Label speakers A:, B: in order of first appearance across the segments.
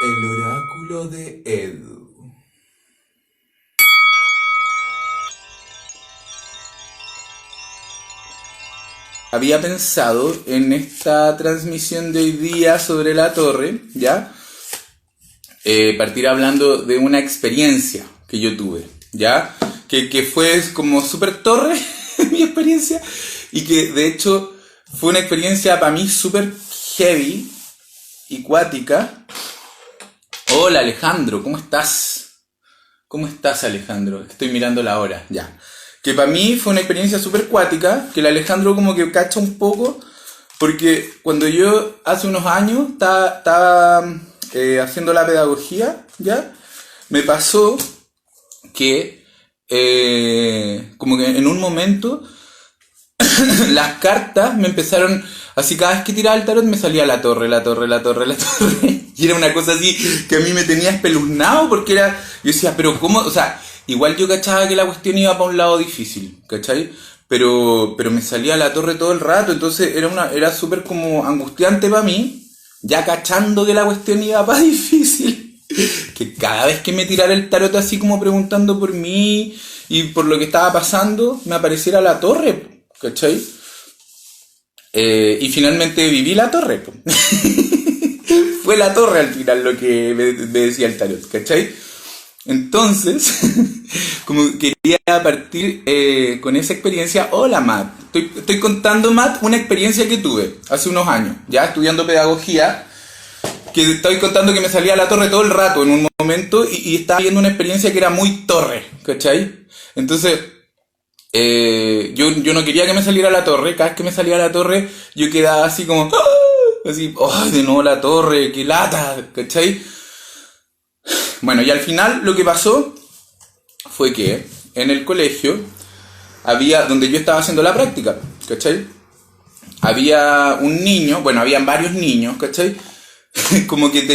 A: El oráculo de Edu. Había pensado en esta transmisión de hoy día sobre la torre, ¿ya? Partir hablando de una experiencia que yo tuve, ¿ya? Que fue como súper torre mi experiencia y que de hecho fue una experiencia para mí súper heavy y cuática. Hola Alejandro, ¿cómo estás? ¿Cómo estás Alejandro? Estoy mirando la hora, ya. Que para mí fue una experiencia súper cuática, que el Alejandro como que cacha un poco, porque cuando yo hace unos años estaba haciendo la pedagogía, ¿ya? Me pasó que como que en un momento las cartas me empezaron, así cada vez que tiraba el tarot me salía la torre, la torre, la torre, la torre. Y era una cosa así que a mí me tenía espeluznado porque era, yo decía, pero ¿cómo? O sea, igual yo cachaba que la cuestión iba para un lado difícil, ¿cachai? Pero me salía la torre todo el rato, entonces era súper como angustiante para mí, ya cachando que la cuestión iba para difícil. Que cada vez que me tirara el tarot así como preguntando por mí y por lo que estaba pasando, me apareciera la torre, ¿cachai? Y finalmente viví la torre. Fue la torre al final lo que me decía el tarot, ¿cachai? Entonces, como quería partir con esa experiencia. Hola Matt, estoy contando Matt una experiencia que tuve hace unos años, ya estudiando pedagogía, que estoy contando que me salía la torre todo el rato en un momento y estaba viendo una experiencia que era muy torre, ¿cachai? Entonces, yo no quería que me saliera la torre. Cada vez que me salía la torre yo quedaba así como así, ¡ay, de nuevo la torre, qué lata! ¿Cachai? Bueno, y al final lo que pasó fue que en el colegio había, donde yo estaba haciendo la práctica, ¿cachai? Había un niño, bueno, habían varios niños, ¿cachai? como que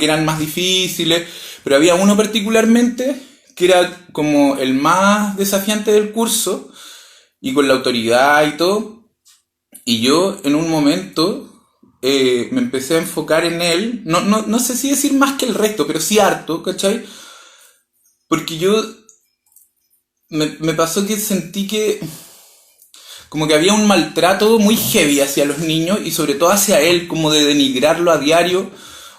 A: eran más difíciles, pero había uno particularmente que era como el más desafiante del curso y con la autoridad y todo. Y yo en un momento me empecé a enfocar en él, no sé si decir más que el resto, pero sí harto, ¿cachai? Porque yo me pasó que sentí que como que había un maltrato muy heavy hacia los niños y sobre todo hacia él, como de denigrarlo a diario,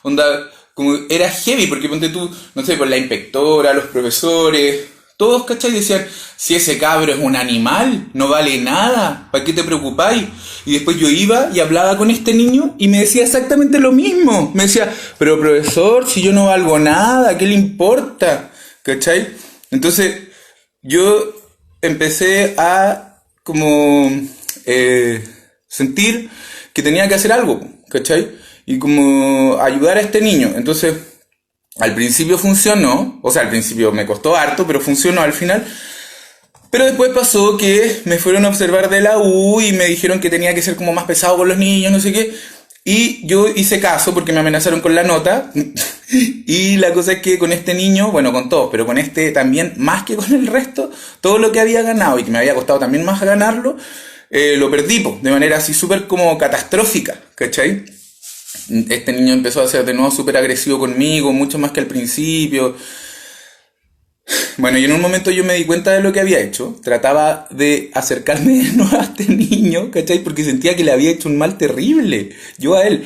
A: onda, como era heavy, porque ponte tú, no sé, por la inspectora, los profesores, todos, ¿cachai? Decían, si ese cabro es un animal, no vale nada, ¿para qué te preocupáis? Y después yo iba y hablaba con este niño y me decía exactamente lo mismo. Me decía, pero profesor, si yo no valgo nada, ¿qué le importa? ¿Cachai? Entonces yo empecé a como sentir que tenía que hacer algo, ¿cachai? Y como ayudar a este niño. Entonces, al principio funcionó, o sea, al principio me costó harto, pero funcionó al final. Pero después pasó que me fueron a observar de la U y me dijeron que tenía que ser como más pesado con los niños, no sé qué. Y yo hice caso porque me amenazaron con la nota. Y la cosa es que con este niño, bueno, con todos, pero con este también, más que con el resto, todo lo que había ganado y que me había costado también más ganarlo, lo perdí, de manera así súper como catastrófica, ¿cachai? Este niño empezó a ser de nuevo súper agresivo conmigo, mucho más que al principio. Bueno, y en un momento yo me di cuenta de lo que había hecho. Trataba de acercarme de nuevo a este niño, ¿cachai? Porque sentía que le había hecho un mal terrible, yo a él.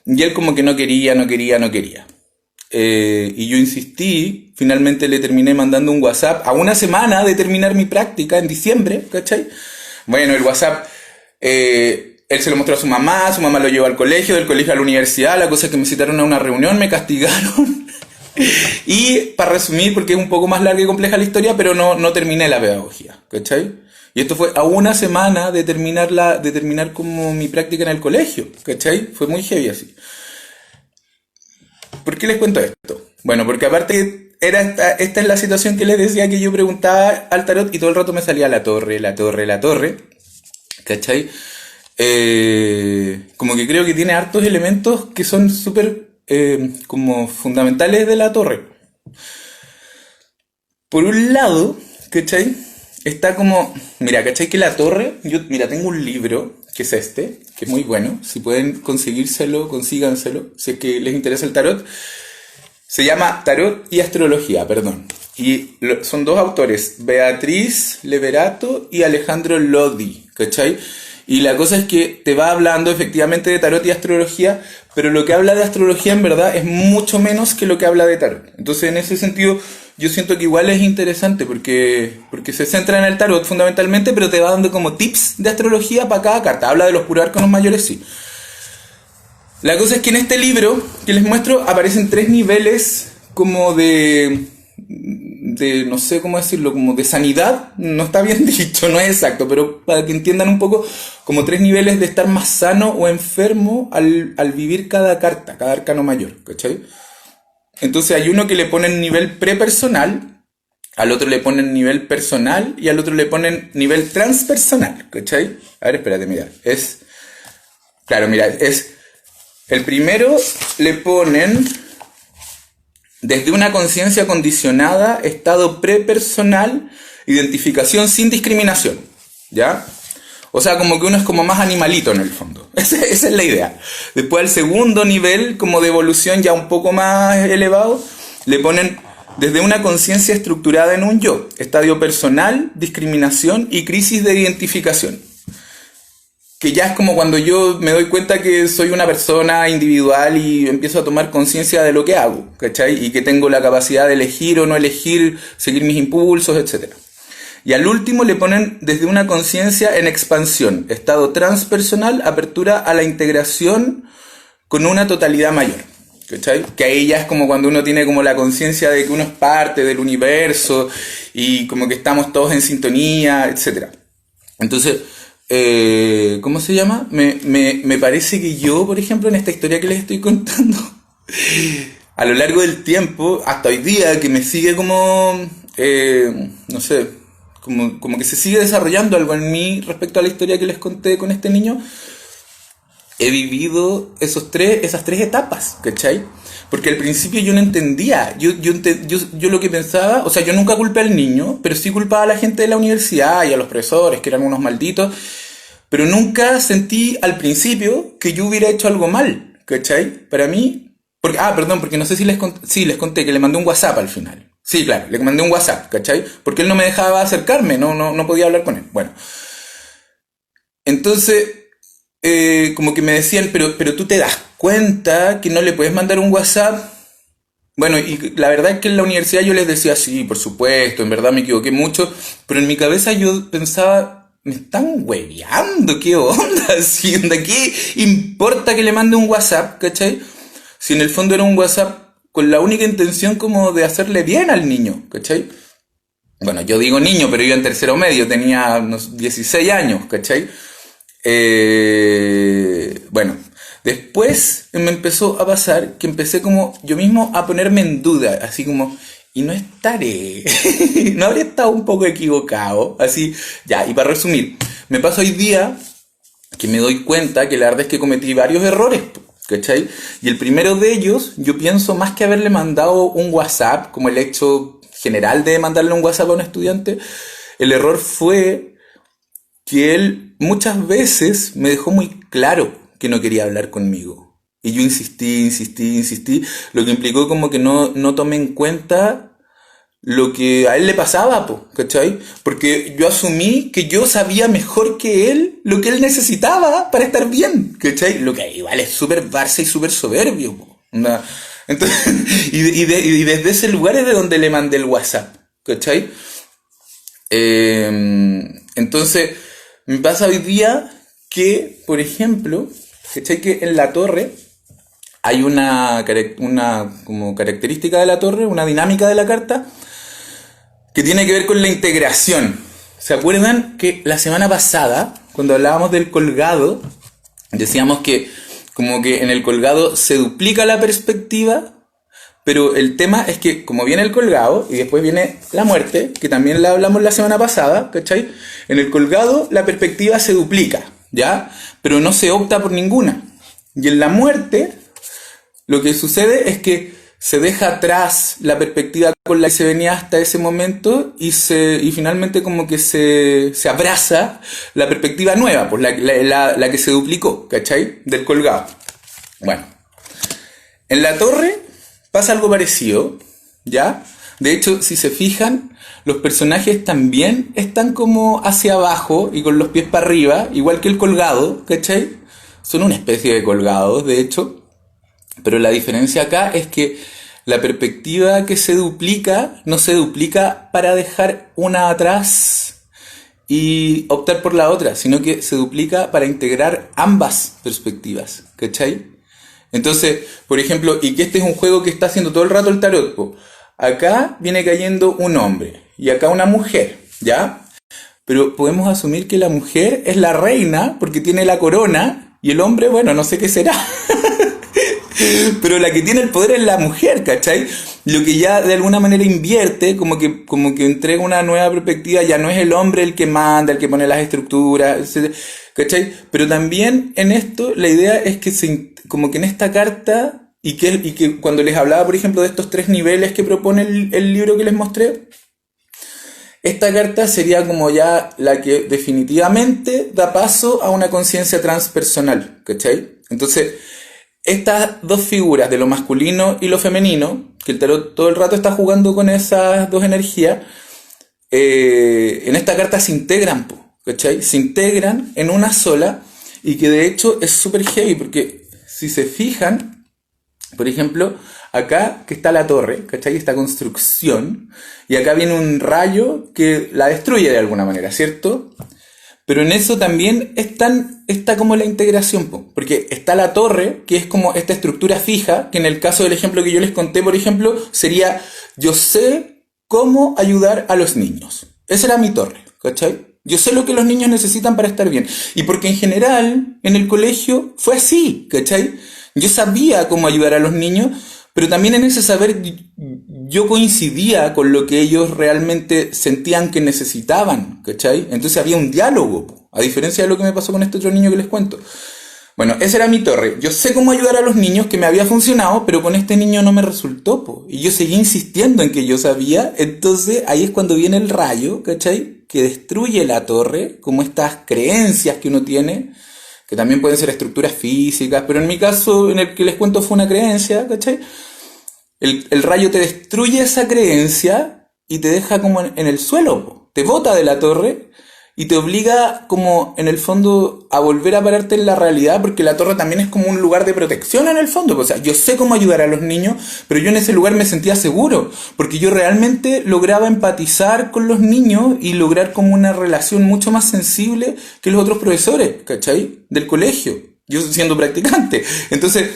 A: Y él como que no quería, no quería, no quería. Y yo insistí, finalmente le terminé mandando un WhatsApp a una semana de terminar mi práctica en diciembre, ¿cachai? Bueno, el WhatsApp, él se lo mostró a su mamá lo llevó al colegio, del colegio a la universidad, la cosa es que me citaron a una reunión, me castigaron. Y para resumir, porque es un poco más larga y compleja la historia, pero no terminé la pedagogía, ¿cachai? Y esto fue a una semana de terminar como mi práctica en el colegio, ¿cachai? Fue muy heavy así. ¿Por qué les cuento esto? Bueno, porque aparte esta es la situación que les decía, que yo preguntaba al tarot y todo el rato me salía la torre, la torre, la torre, ¿cachai? Como que creo que tiene hartos elementos que son súper como fundamentales de la torre. Por un lado, ¿cachai? Está como, mira, ¿cachai? Que la torre, mira, tengo un libro, que es este, que es muy bueno, si pueden conseguírselo, consíganselo, si es que les interesa el tarot, Se llama Tarot y Astrología, perdón. Y son dos autores, Beatriz Leverato y Alejandro Lodi, ¿cachai? Y la cosa es que te va hablando efectivamente de tarot y astrología, pero lo que habla de astrología en verdad es mucho menos que lo que habla de tarot. Entonces en ese sentido yo siento que igual es interesante porque se centra en el tarot fundamentalmente, pero te va dando como tips de astrología para cada carta. Habla de los puros arcanos mayores, sí. La cosa es que en este libro que les muestro aparecen 3 niveles como de no sé cómo decirlo, como de sanidad, no está bien dicho, no es exacto, pero para que entiendan un poco, como 3 niveles de estar más sano o enfermo al vivir cada carta, cada arcano mayor, ¿cachai? Entonces hay uno que le ponen nivel prepersonal, al otro le ponen nivel personal y al otro le ponen nivel transpersonal, ¿cachai? A ver, espérate, mira, el primero le ponen desde una conciencia condicionada, estado prepersonal, identificación sin discriminación, ¿ya? O sea, como que uno es como más animalito en el fondo. Esa es la idea. Después al segundo nivel, como de evolución ya un poco más elevado, le ponen desde una conciencia estructurada en un yo, estadio personal, discriminación y crisis de identificación. Que ya es como cuando yo me doy cuenta que soy una persona individual y empiezo a tomar conciencia de lo que hago, ¿cachai? Y que tengo la capacidad de elegir o no elegir, seguir mis impulsos, etc. Y al último le ponen desde una conciencia en expansión, estado transpersonal, apertura a la integración con una totalidad mayor, ¿cachai? Que ahí ya es como cuando uno tiene como la conciencia de que uno es parte del universo y como que estamos todos en sintonía, etc. Entonces, ¿cómo se llama? Me parece que yo, por ejemplo, en esta historia que les estoy contando, a lo largo del tiempo, hasta hoy día, que me sigue como, no sé, como que se sigue desarrollando algo en mí respecto a la historia que les conté con este niño, he vivido esas tres etapas, ¿cachai? Porque al principio yo no entendía, yo lo que pensaba, o sea, yo nunca culpé al niño, pero sí culpaba a la gente de la universidad y a los profesores, que eran unos malditos, pero nunca sentí al principio que yo hubiera hecho algo mal, ¿cachai? Para mí, porque no sé si les conté que le mandé un WhatsApp al final. Sí, claro, le mandé un WhatsApp, ¿cachai? Porque él no me dejaba acercarme, no podía hablar con él. Bueno, entonces, como que me decían, pero tú te das cuenta que no le puedes mandar un WhatsApp. Bueno, y la verdad es que en la universidad yo les decía, sí, por supuesto, en verdad me equivoqué mucho, pero en mi cabeza yo pensaba, me están hueveando, ¿qué onda? ¿Qué importa que le mande un WhatsApp, cachai? Si en el fondo era un WhatsApp con la única intención como de hacerle bien al niño, ¿cachai? Bueno, yo digo niño, pero yo en tercero medio tenía unos 16 años, ¿cachai? Bueno, después me empezó a pasar que empecé como yo mismo a ponerme en duda, así como, y no estaré, no habré estado un poco equivocado, así, ya, y para resumir, me pasa hoy día que me doy cuenta que la verdad es que cometí varios errores, ¿cachai? Y el primero de ellos, yo pienso más que haberle mandado un WhatsApp, como el hecho general de mandarle un WhatsApp a un estudiante, el error fue que él muchas veces me dejó muy claro que no quería hablar conmigo. Y yo insistí, lo que implicó como que no tomé en cuenta lo que a él le pasaba, ¿cachai? Porque yo asumí que yo sabía mejor que él lo que él necesitaba para estar bien, ¿cachai? Lo que igual es súper barça y súper soberbio, ¿no? Entonces, y desde ese lugar es de donde le mandé el WhatsApp, ¿cachai? Entonces, me pasa hoy día que, por ejemplo, ¿cachai? Que en la torre hay una como característica de la torre, una dinámica de la carta, que tiene que ver con la integración. ¿Se acuerdan que la semana pasada, cuando hablábamos del colgado, decíamos que como que en el colgado se duplica la perspectiva, pero el tema es que como viene el colgado y después viene la muerte, que también la hablamos la semana pasada, ¿cachai? En el colgado la perspectiva se duplica, ¿ya? Pero no se opta por ninguna. Y en la muerte lo que sucede es que se deja atrás la perspectiva con la que se venía hasta ese momento y finalmente como que se abraza la perspectiva nueva, pues la que se duplicó, ¿cachai? Del colgado. Bueno, en la torre pasa algo parecido, ¿ya? De hecho, si se fijan, los personajes también están como hacia abajo y con los pies para arriba, igual que el colgado, ¿cachai? Son una especie de colgados, de hecho, pero la diferencia acá es que la perspectiva que se duplica no se duplica para dejar una atrás y optar por la otra, sino que se duplica para integrar ambas perspectivas, ¿cachai? Entonces, por ejemplo, y que este es un juego que está haciendo todo el rato el tarot, po. Acá viene cayendo un hombre y acá una mujer, ¿ya? Pero podemos asumir que la mujer es la reina porque tiene la corona y el hombre, bueno, no sé qué será. Pero la que tiene el poder es la mujer, ¿cachai? Lo que ya de alguna manera invierte, como que entrega una nueva perspectiva, ya no es el hombre el que manda, el que pone las estructuras, etc., ¿cachai? Pero también en esto la idea es que como que en esta carta, y que cuando les hablaba, por ejemplo, de estos 3 niveles que propone el libro que les mostré, esta carta sería como ya la que definitivamente da paso a una conciencia transpersonal, ¿cachai? Entonces, estas dos figuras de lo masculino y lo femenino, que el tarot todo el rato está jugando con esas dos energías, en esta carta se integran, ¿cachai? Se integran en una sola y que de hecho es súper heavy porque si se fijan, por ejemplo, acá que está la torre, ¿cachai? Esta construcción, y acá viene un rayo que la destruye de alguna manera, ¿cierto? Pero en eso también está como la integración, porque está la torre, que es como esta estructura fija, que en el caso del ejemplo que yo les conté, por ejemplo, sería, yo sé cómo ayudar a los niños. Esa era mi torre, ¿cachai? Yo sé lo que los niños necesitan para estar bien. Y porque en general, en el colegio, fue así, ¿cachai? Yo sabía cómo ayudar a los niños, pero también en ese saber yo coincidía con lo que ellos realmente sentían que necesitaban, ¿cachai? Entonces había un diálogo, a diferencia de lo que me pasó con este otro niño que les cuento. Bueno, esa era mi torre. Yo sé cómo ayudar a los niños, que me había funcionado, pero con este niño no me resultó, po. Y yo seguí insistiendo en que yo sabía. Entonces ahí es cuando viene el rayo, ¿cachai? Que destruye la torre, como estas creencias que uno tiene, que también pueden ser estructuras físicas, pero en mi caso, en el que les cuento, fue una creencia, ¿cachai? El rayo te destruye esa creencia y te deja como en el suelo, po. Te bota de la torre y te obliga como en el fondo a volver a pararte en la realidad, porque la torre también es como un lugar de protección en el fondo. O sea, yo sé cómo ayudar a los niños, pero yo en ese lugar me sentía seguro, porque yo realmente lograba empatizar con los niños y lograr como una relación mucho más sensible que los otros profesores, ¿cachai? Del colegio, yo siendo practicante. Entonces,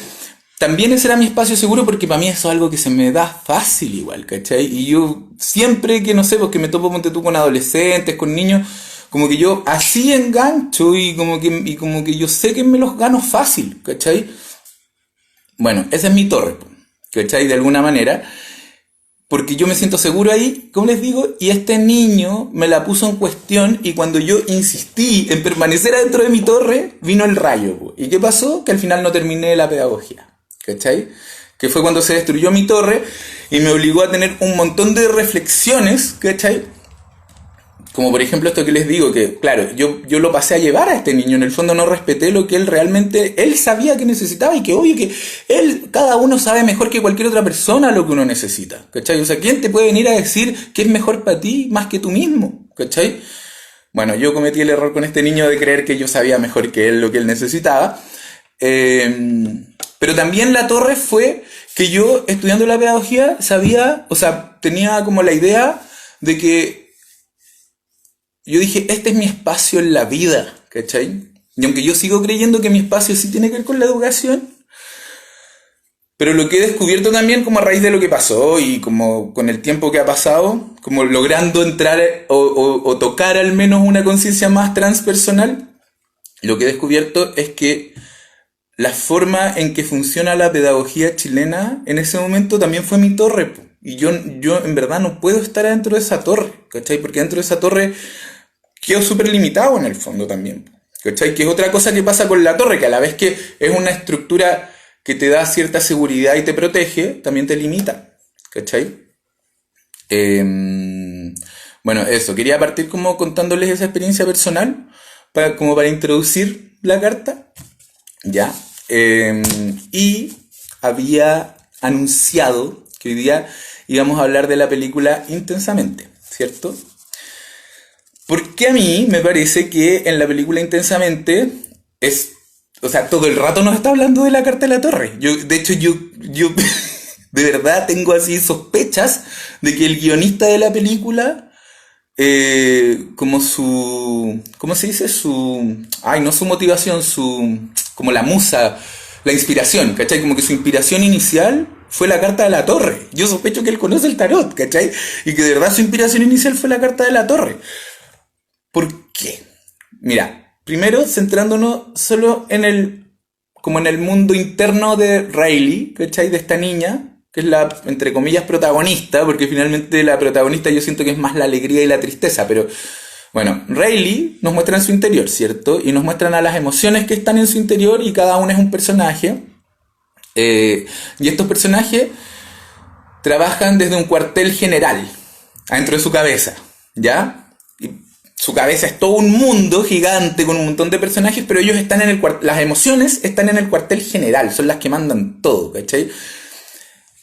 A: también ese era mi espacio seguro, porque para mí eso es algo que se me da fácil igual, ¿cachai? Y yo siempre que, no sé, porque me topo, ponte tú, con adolescentes, con niños, como que yo así engancho y como que yo sé que me los gano fácil, ¿cachai? Bueno, esa es mi torre, ¿cachai? De alguna manera, porque yo me siento seguro ahí, como les digo, y este niño me la puso en cuestión, y cuando yo insistí en permanecer adentro de mi torre, vino el rayo, ¿y qué pasó? Que al final no terminé la pedagogía, ¿cachai? Que fue cuando se destruyó mi torre y me obligó a tener un montón de reflexiones, ¿cachai? Como por ejemplo esto que les digo, que claro, yo lo pasé a llevar a este niño, en el fondo no respeté lo que él realmente, él sabía que necesitaba, y que obvio que cada uno sabe mejor que cualquier otra persona lo que uno necesita, ¿cachai? O sea, ¿quién te puede venir a decir que es mejor para ti más que tú mismo? ¿Cachai? Bueno, yo cometí el error con este niño de creer que yo sabía mejor que él lo que él necesitaba, pero también la torre fue que yo, estudiando la pedagogía, sabía, o sea, tenía como la idea de que yo dije, este es mi espacio en la vida, ¿cachai? Y aunque yo sigo creyendo que mi espacio sí tiene que ver con la educación, pero lo que he descubierto también, como a raíz de lo que pasó y como con el tiempo que ha pasado, como logrando entrar o tocar al menos una conciencia más transpersonal, lo que he descubierto es que la forma en que funciona la pedagogía chilena en ese momento también fue mi torre. Y yo en verdad no puedo estar dentro de esa torre, ¿cachai? Porque dentro de esa torre quedo súper limitado en el fondo también, ¿cachai? Que es otra cosa que pasa con la torre, que a la vez que es una estructura que te da cierta seguridad y te protege, también te limita, ¿cachai? Bueno, eso, quería partir como contándoles esa experiencia personal, como para introducir la carta, ¿ya? Y había anunciado que hoy día íbamos a hablar de la película Intensamente, ¿cierto? Porque a mí me parece que en la película Intensamente es... O sea, todo el rato nos está hablando de la Carta de la Torre. De hecho, yo de verdad tengo así sospechas de que el guionista de la película, como su... ¿Cómo se dice? no su motivación, como la musa, la inspiración, ¿cachai? Como que su inspiración inicial fue la Carta de la Torre. Yo sospecho que él conoce el tarot, ¿cachai? Y que de verdad su inspiración inicial fue la Carta de la Torre. ¿Por qué? Mira, primero centrándonos solo como en el mundo interno de Riley, ¿cachai? De esta niña, que es la, entre comillas, protagonista, porque finalmente la protagonista yo siento que es más la alegría y la tristeza, pero bueno, Riley nos muestra en su interior, ¿cierto? Y nos muestran a las emociones que están en su interior y cada una es un personaje. Y estos personajes trabajan desde un cuartel general, adentro de su cabeza, ¿ya? Y su cabeza es todo un mundo gigante con un montón de personajes, pero ellos están en las emociones están en el cuartel general, son las que mandan todo, ¿cachai?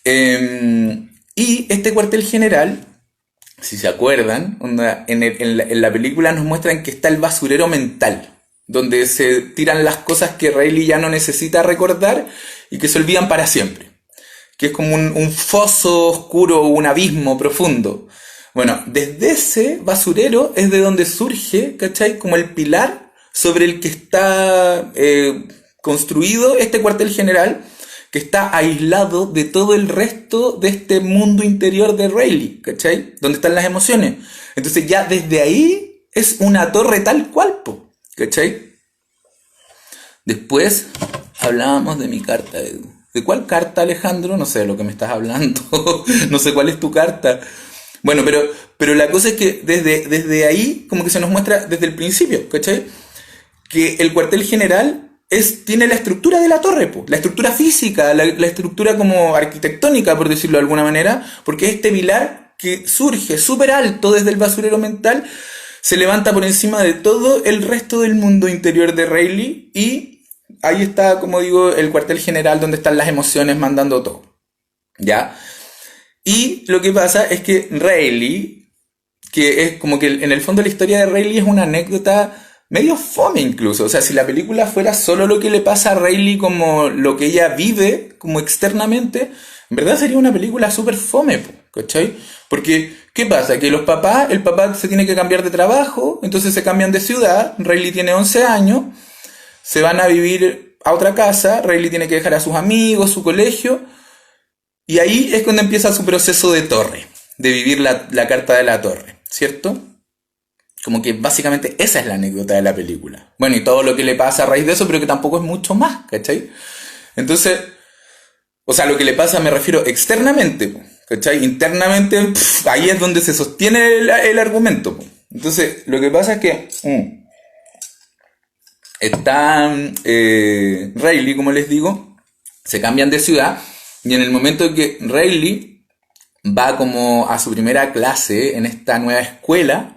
A: Y este cuartel general, si se acuerdan, en la película nos muestran que está el basurero mental, donde se tiran las cosas que Riley ya no necesita recordar y que se olvidan para siempre, que es como un foso oscuro, un abismo profundo. Bueno, desde ese basurero es de donde surge, ¿cachai? Como el pilar sobre el que está construido este cuartel general, que está aislado de todo el resto de este mundo interior de Riley, ¿cachai? Donde están las emociones. Entonces ya desde ahí es una torre tal cual, ¿cachai? Después hablábamos de mi carta, Edu. ¿De cuál carta, Alejandro? No sé de lo que me estás hablando. No sé cuál es tu carta. Bueno, pero la cosa es que desde ahí como que se nos muestra desde el principio, ¿cachai? Que el cuartel general tiene la estructura de la torre, la estructura física, la estructura como arquitectónica, por decirlo de alguna manera, porque este pilar que surge súper alto desde el basurero mental se levanta por encima de todo el resto del mundo interior de Riley y ahí está, como digo, el cuartel general donde están las emociones mandando todo, ¿ya? Y lo que pasa es que Riley, que es como que en el fondo la historia de Riley es una anécdota medio fome incluso. O sea, si la película fuera solo lo que le pasa a Riley como lo que ella vive como externamente, en verdad sería una película súper fome, ¿cachai? Porque, ¿qué pasa? Que el papá se tiene que cambiar de trabajo, entonces se cambian de ciudad, Riley tiene 11 años, se van a vivir a otra casa, Riley tiene que dejar a sus amigos, su colegio, y ahí es cuando empieza su proceso de torre, de vivir la carta de la torre, ¿cierto? Como que básicamente esa es la anécdota de la película. Bueno, y todo lo que le pasa a raíz de eso, pero que tampoco es mucho más, ¿cachai? Entonces, o sea, lo que le pasa me refiero externamente, ¿cachai? Internamente, ahí es donde se sostiene el argumento. Entonces, lo que pasa es que está Riley, como les digo, se cambian de ciudad, y en el momento en que Riley va como a su primera clase en esta nueva escuela,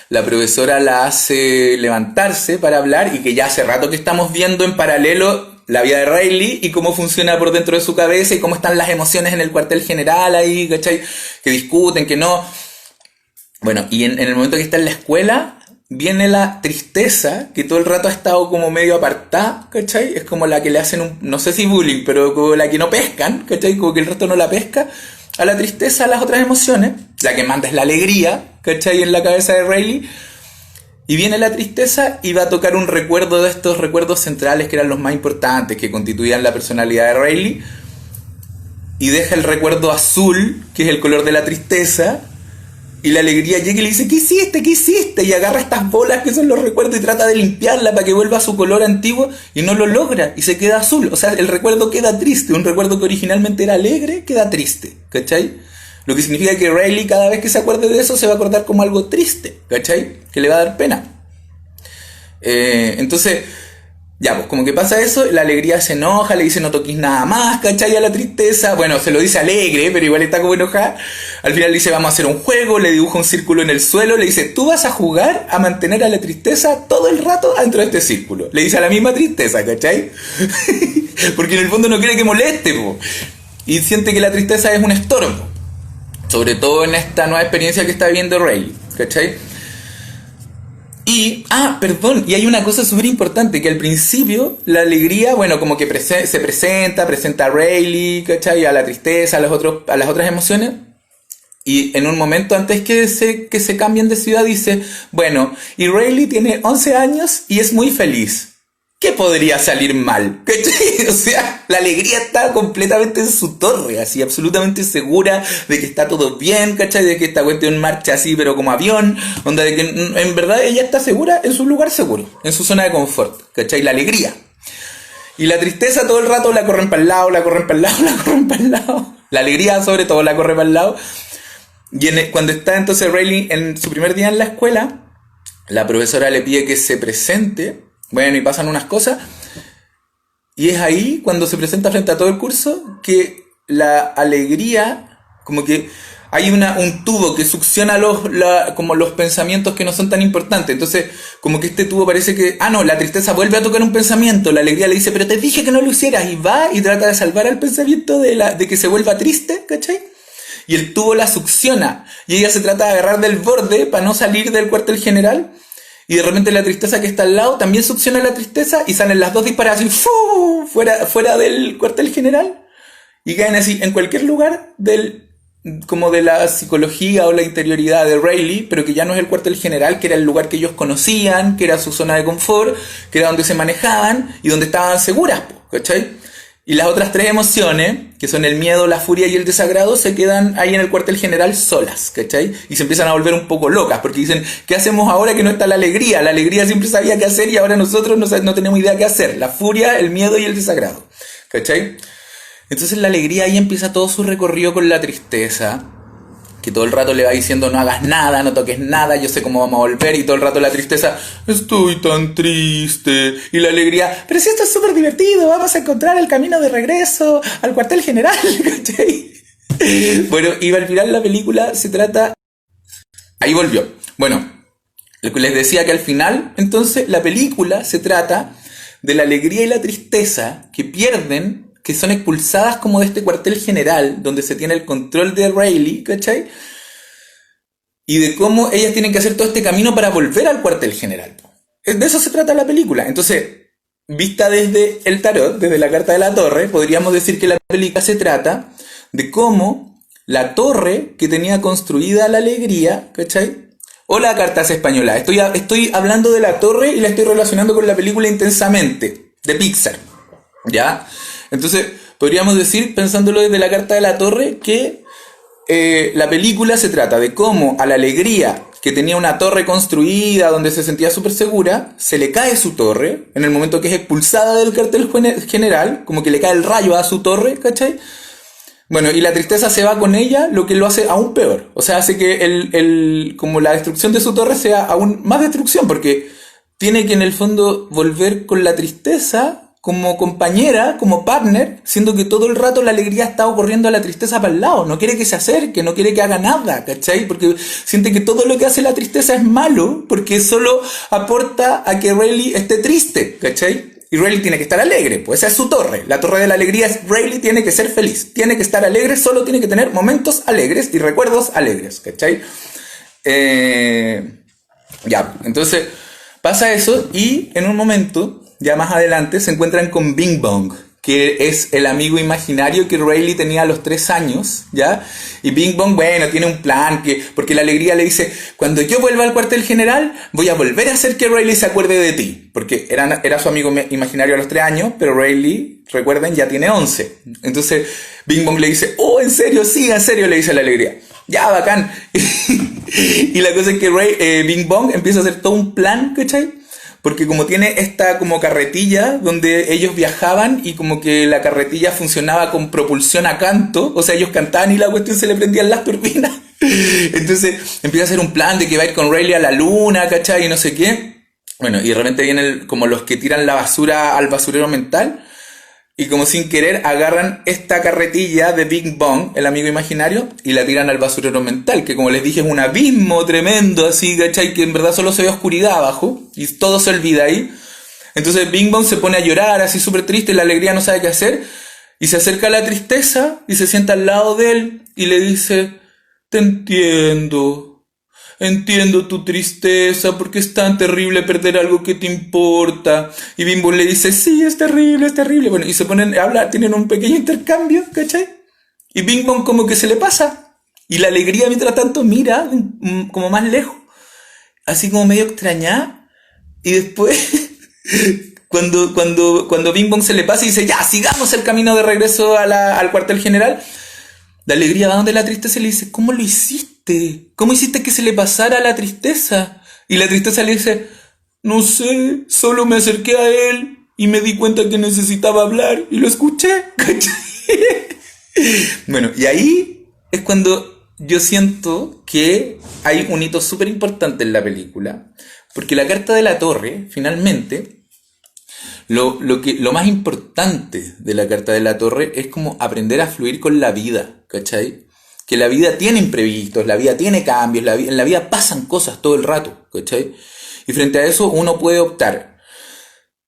A: la profesora la hace levantarse para hablar, y que ya hace rato que estamos viendo en paralelo la vida de Riley y cómo funciona por dentro de su cabeza y cómo están las emociones en el cuartel general ahí, ¿cachai? Que discuten, que no. Bueno, y en el momento que está en la escuela viene la tristeza, que todo el rato ha estado como medio apartada, ¿cachai? Es como la que le hacen no sé si bullying, pero como la que no pescan, ¿cachai? Como que el resto no la pesca. A la tristeza, a las otras emociones, la que manda es la alegría, ¿cachai? En la cabeza de Riley. Y viene la tristeza y va a tocar un recuerdo de estos recuerdos centrales que eran los más importantes, que constituían la personalidad de Riley. Y deja el recuerdo azul, que es el color de la tristeza. Y la alegría llega y le dice, ¿qué hiciste? ¿Qué hiciste? Y agarra estas bolas que son los recuerdos y trata de limpiarla para que vuelva a su color antiguo, y no lo logra y se queda azul. O sea, el recuerdo queda triste. Un recuerdo que originalmente era alegre queda triste, ¿cachai? Lo que significa que Riley, cada vez que se acuerde de eso, se va a acordar como algo triste, ¿cachai? Que le va a dar pena. Entonces, ya, pues como que pasa eso, la alegría se enoja, le dice no toquís nada más, ¿cachai? A la tristeza, bueno, se lo dice alegre, pero igual está como enojada. Al final le dice vamos a hacer un juego, le dibuja un círculo en el suelo, le dice tú vas a jugar a mantener a la tristeza todo el rato dentro de este círculo. Le dice a la misma tristeza, ¿cachai? Porque en el fondo no quiere que moleste, po. y siente que la tristeza es un estorbo. Sobre todo en esta nueva experiencia que está viviendo Rayleigh, ¿cachai? Y hay una cosa súper importante, que al principio la alegría, bueno, como que se presenta a Rayleigh, ¿cachai? A la tristeza, a las otras emociones. Y en un momento antes que se cambien de ciudad dice, bueno, y Rayleigh tiene 11 años y es muy feliz. ¿Qué podría salir mal? ¿Cachai? O sea, la alegría está completamente en su torre, así, absolutamente segura de que está todo bien, ¿cachai? De que esta cuestión marcha así, pero como avión, onda de que en verdad ella está segura en su lugar seguro, en su zona de confort, ¿cachai? La alegría. Y la tristeza todo el rato la corren para el lado, la corren para el lado, la corren para el lado. La alegría sobre todo la corre para el lado. Y cuando está entonces Rayleigh en su primer día en la escuela, la profesora le pide que se presente. Bueno, y pasan unas cosas. Y es ahí, cuando se presenta frente a todo el curso, que la alegría, como que hay un tubo que succiona como los pensamientos que no son tan importantes. Entonces, como que este tubo parece que... la tristeza vuelve a tocar un pensamiento. La alegría le dice, pero te dije que no lo hicieras. Y va y trata de salvar al pensamiento de que se vuelva triste, ¿cachai? Y el tubo la succiona. Y ella se trata de agarrar del borde para no salir del cuartel general. Y de repente la tristeza que está al lado también succiona la tristeza y salen las dos disparadas así, fuera del cuartel general, y caen así en cualquier lugar como de la psicología o la interioridad de Rayleigh, pero que ya no es el cuartel general, que era el lugar que ellos conocían, que era su zona de confort, que era donde se manejaban y donde estaban seguras, ¿cachai? Y las otras tres emociones, que son el miedo, la furia y el desagrado, se quedan ahí en el cuartel general solas, ¿cachai? Y se empiezan a volver un poco locas, porque dicen, ¿qué hacemos ahora que no está la alegría? La alegría siempre sabía qué hacer y ahora nosotros no tenemos idea qué hacer. La furia, el miedo y el desagrado, ¿cachai? Entonces la alegría ahí empieza todo su recorrido con la tristeza, que todo el rato le va diciendo, no hagas nada, no toques nada, yo sé cómo vamos a volver, y todo el rato la tristeza, estoy tan triste, y la alegría, pero si esto es súper divertido, vamos a encontrar el camino de regreso al cuartel general, ¿cachai? Bueno, y al final la película se trata... Ahí volvió. Bueno, lo que les decía, que al final, entonces, la película se trata de la alegría y la tristeza que pierden, que son expulsadas como de este cuartel general, donde se tiene el control de Rayleigh, ¿cachai? Y de cómo ellas tienen que hacer todo este camino para volver al cuartel general. De eso se trata la película. Entonces, vista desde el tarot, desde la carta de la torre, podríamos decir que la película se trata de cómo la torre que tenía construida la alegría, ¿cachai? O la carta es española. Estoy hablando de la torre y la estoy relacionando con la película Intensamente, de Pixar, ¿ya? Entonces, podríamos decir, pensándolo desde la carta de la torre, que la película se trata de cómo a la alegría, que tenía una torre construida donde se sentía súper segura, se le cae su torre, en el momento que es expulsada del cuartel general, como que le cae el rayo a su torre, ¿cachai? Bueno, y la tristeza se va con ella, lo que lo hace aún peor. O sea, hace que como la destrucción de su torre sea aún más destrucción, porque tiene que en el fondo volver con la tristeza como compañera, como partner, siendo que todo el rato la alegría está ocurriendo a la tristeza para el lado. No quiere que se acerque, no quiere que haga nada, ¿cachai? Porque siente que todo lo que hace la tristeza es malo, porque solo aporta a que Rayleigh esté triste, ¿cachai? Y Rayleigh tiene que estar alegre, pues esa es su torre. La torre de la alegría es Rayleigh tiene que ser feliz, tiene que estar alegre, solo tiene que tener momentos alegres y recuerdos alegres, ¿cachai? Ya, entonces pasa eso y en un momento... Ya más adelante se encuentran con Bing Bong, que es el amigo imaginario que Rayleigh tenía a los 3 años, ¿ya? Y Bing Bong, bueno, tiene un plan, porque la alegría le dice, cuando yo vuelva al cuartel general, voy a volver a hacer que Rayleigh se acuerde de ti. Porque era su amigo imaginario a los 3 años, pero Rayleigh, recuerden, ya tiene 11. Entonces Bing Bong le dice, oh, ¿en serio? Sí, en serio, le dice la alegría. Ya, bacán. Y la cosa es que Bing Bong empieza a hacer todo un plan, ¿cachai? Porque como tiene esta como carretilla donde ellos viajaban y como que la carretilla funcionaba con propulsión a canto, o sea, ellos cantaban y la cuestión se le prendían las turbinas. Entonces empieza a hacer un plan de que va a ir con Rayleigh a la luna, ¿cachai? Y no sé qué. Bueno, y de repente vienen como los que tiran la basura al basurero mental y como sin querer agarran esta carretilla de Bing Bong, el amigo imaginario, y la tiran al basurero mental, que como les dije es un abismo tremendo así, ¿cachai? Que en verdad solo se ve oscuridad abajo y todo se olvida ahí. Entonces Bing Bong se pone a llorar así súper triste, la alegría no sabe qué hacer Y se acerca a la tristeza y se sienta al lado de él y le dice, te entiendo tu tristeza porque es tan terrible perder algo que te importa. Y Bing Bong le dice, sí, es terrible, es terrible. Bueno, y se ponen a hablar, tienen un pequeño intercambio, ¿cachai? Y Bing Bong como que se le pasa. Y la alegría mientras tanto mira como más lejos, así como medio extrañada. Y después, cuando Bing Bong se le pasa y dice, ya, sigamos el camino de regreso al cuartel general, la alegría va donde la tristeza y le dice, ¿cómo lo hiciste? ¿Cómo hiciste que se le pasara la tristeza? Y la tristeza le dice, no sé, solo me acerqué a él y me di cuenta que necesitaba hablar y lo escuché. Bueno, y ahí es cuando yo siento que hay un hito súper importante en la película, porque la carta de la torre, finalmente, lo más importante de la carta de la torre es como aprender a fluir con la vida, ¿cachai? Que la vida tiene imprevistos, la vida tiene cambios, en la vida pasan cosas todo el rato, ¿cachai? Y frente a eso uno puede optar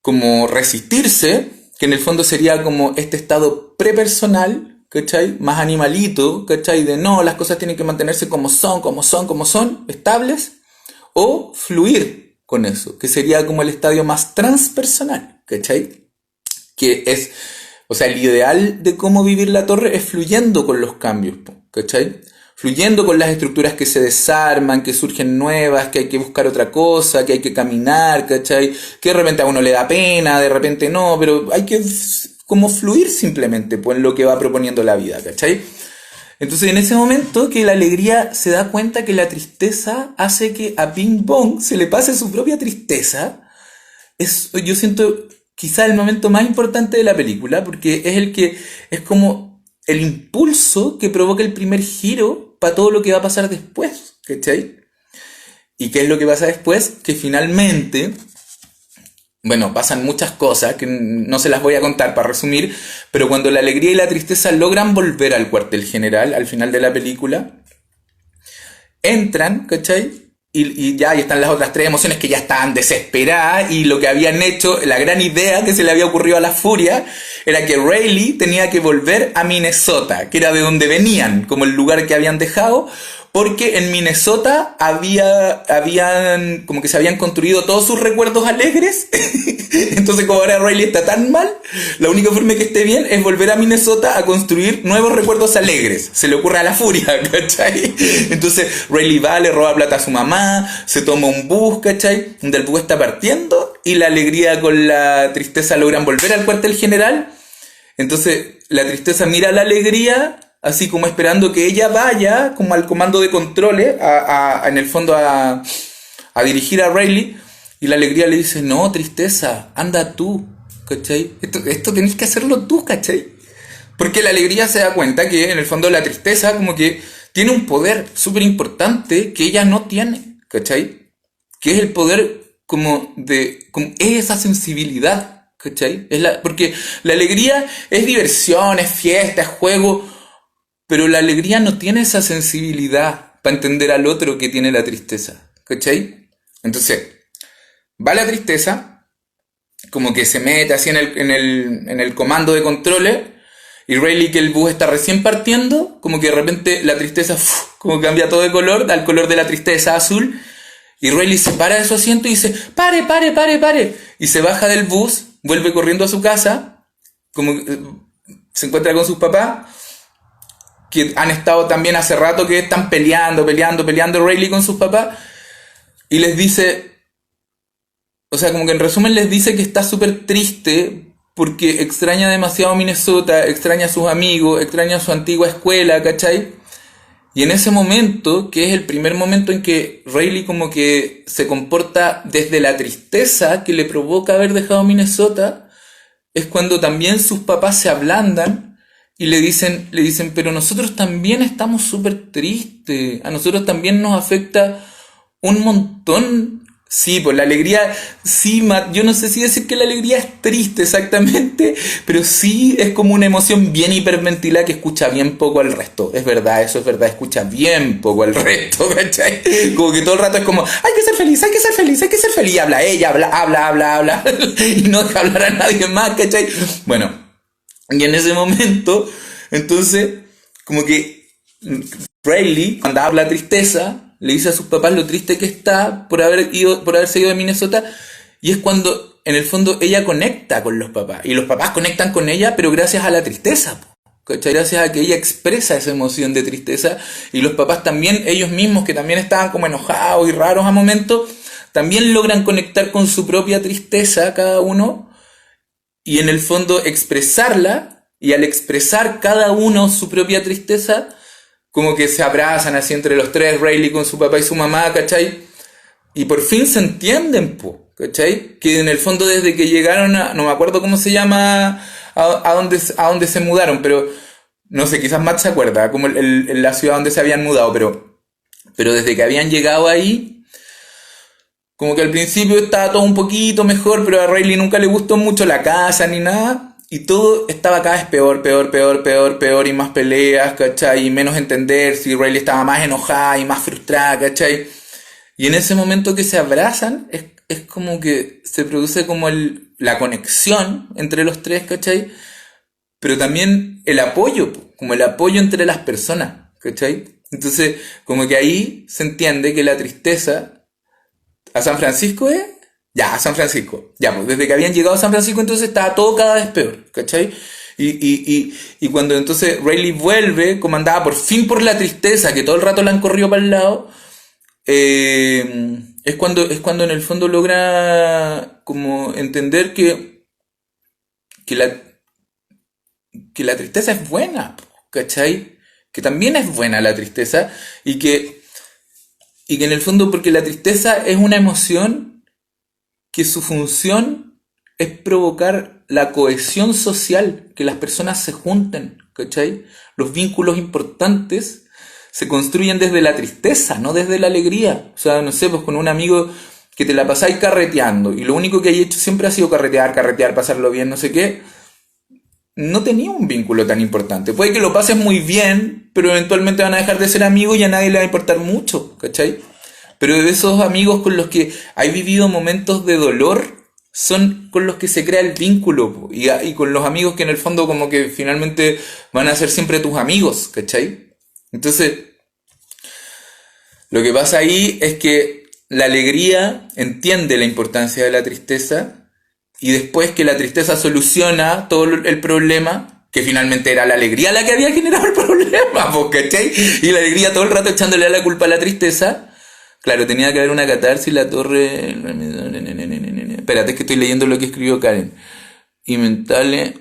A: como resistirse, que en el fondo sería como este estado prepersonal, ¿cachai? Más animalito, ¿cachai? De no, las cosas tienen que mantenerse como son, estables, o fluir con eso, que sería como el estadio más transpersonal, ¿cachai? Que es, o sea, el ideal de cómo vivir la torre es fluyendo con los cambios, ¿cachai? Fluyendo con las estructuras que se desarman, que surgen nuevas, que hay que buscar otra cosa, que hay que caminar, ¿cachai? Que de repente a uno le da pena, de repente no, pero hay que como fluir simplemente pues, en lo que va proponiendo la vida, ¿cachai? Entonces en ese momento que la alegría se da cuenta que la tristeza hace que a Bing Bong se le pase su propia tristeza, yo siento quizá el momento más importante de la película, porque es el que es como el impulso que provoca el primer giro para todo lo que va a pasar después, ¿cachai? ¿Y qué es lo que pasa después? Que finalmente, bueno, pasan muchas cosas que no se las voy a contar para resumir, pero cuando la alegría y la tristeza logran volver al cuartel general al final de la película, entran, ¿cachai? Y ya ahí están las otras tres emociones que ya estaban desesperadas y lo que habían hecho, la gran idea que se le había ocurrido a la furia era que Rayleigh tenía que volver a Minnesota, que era de donde venían, como el lugar que habían dejado, porque en Minnesota habían como que se habían construido todos sus recuerdos alegres. Entonces como ahora Rayleigh está tan mal, la única forma de que esté bien es volver a Minnesota a construir nuevos recuerdos alegres. Se le ocurre a la furia, ¿cachai? Entonces Rayleigh va, le roba plata a su mamá, se toma un bus, ¿cachai? Donde el bus está partiendo y la alegría con la tristeza logran volver al cuartel general. Entonces la tristeza mira a la alegría así como esperando que ella vaya como al comando de controles en el fondo a dirigir a Rayleigh, y la alegría le dice, no, tristeza, anda tú, ¿cachai? Esto tenés que hacerlo tú, ¿cachai? Porque la alegría se da cuenta que en el fondo la tristeza como que tiene un poder súper importante que ella no tiene, ¿cachai? Que es el poder como es esa sensibilidad, ¿cachai? Porque la alegría es diversión, es fiesta, es juego, pero la alegría no tiene esa sensibilidad para entender al otro que tiene la tristeza, ¿cachai? Entonces, va la tristeza, como que se mete así en el comando de controles, y Rayleigh, que el bus está recién partiendo, como que de repente la tristeza como cambia todo de color, al color de la tristeza azul, y Rayleigh se para de su asiento y dice, pare, y se baja del bus, vuelve corriendo a su casa, como se encuentra con sus papás, que han estado también hace rato que están peleando Rayleigh con sus papás, y les dice, o sea, como que en resumen les dice que está súper triste porque extraña demasiado Minnesota, extraña a sus amigos, extraña a su antigua escuela, ¿cachai? Y en ese momento, que es el primer momento en que Rayleigh como que se comporta desde la tristeza que le provoca haber dejado Minnesota, es cuando también sus papás se ablandan y le dicen, pero nosotros también estamos súper tristes, a nosotros también nos afecta un montón. Sí, pues la alegría, sí, yo no sé si decir que la alegría es triste exactamente, pero sí es como una emoción bien hiperventilada que escucha bien poco al resto. Es verdad, eso es verdad, escucha bien poco al resto, ¿cachai? Como que todo el rato es como, hay que ser feliz, y habla ella, habla, y no deja hablar a nadie más, ¿cachai? Bueno, Y en ese momento, entonces, como que Riley, cuando habla tristeza, le dice a sus papás lo triste que está por haberse ido de Minnesota, y es cuando, en el fondo, ella conecta con los papás, y los papás conectan con ella, pero gracias a la tristeza, ¿cachai? Gracias a que ella expresa esa emoción de tristeza, y los papás también, ellos mismos, que también estaban como enojados y raros a momentos, también logran conectar con su propia tristeza, cada uno, y en el fondo expresarla, y al expresar cada uno su propia tristeza, como que se abrazan así entre los tres, Riley con su papá y su mamá, ¿cachai? Y por fin se entienden, ¿cachai? Que en el fondo desde que llegaron a, no me acuerdo cómo se llama, a donde se mudaron, pero no sé, quizás Matt se acuerda, como la ciudad donde se habían mudado, pero desde que habían llegado ahí, como que al principio estaba todo un poquito mejor, pero a Riley nunca le gustó mucho la casa ni nada. Y todo estaba cada vez peor, peor, peor, peor, peor, y más peleas, ¿cachai? Y menos entender, si Riley estaba más enojada y más frustrada, ¿cachai? Y en ese momento que se abrazan, es como que se produce como la conexión entre los tres, ¿cachai? Pero también el apoyo, como el apoyo entre las personas, ¿cachai? Entonces, como que ahí se entiende que la tristeza... ¿A San Francisco es? Ya, a San Francisco. Ya, pues desde que habían llegado a San Francisco entonces estaba todo cada vez peor, ¿cachai? Y cuando entonces Riley vuelve, comandada por fin por la tristeza, que todo el rato la han corrido para el lado, es cuando en el fondo logra como entender que la, que la tristeza es buena, ¿cachai? Que también es buena la tristeza y que en el fondo, porque la tristeza es una emoción que su función es provocar la cohesión social, que las personas se junten, ¿cachai? Los vínculos importantes se construyen desde la tristeza, no desde la alegría. O sea, no sé, pues con un amigo que te la pasáis carreteando y lo único que hay hecho siempre ha sido carretear, pasarlo bien, no sé qué, no tenía un vínculo tan importante. Puede que lo pases muy bien, pero eventualmente van a dejar de ser amigos y a nadie le va a importar mucho, ¿cachai? Pero de esos amigos con los que hay vivido momentos de dolor, son con los que se crea el vínculo, y con los amigos que en el fondo como que finalmente van a ser siempre tus amigos, ¿cachai? Entonces, lo que pasa ahí es que la alegría entiende la importancia de la tristeza, y después que la tristeza soluciona todo el problema, que finalmente era la alegría la que había generado el problema, ¿cachai? Y la alegría todo el rato echándole la culpa a la tristeza. Claro, tenía que haber una catarsis, la torre... Espérate, es que estoy leyendo lo que escribió Karen. Y mentales...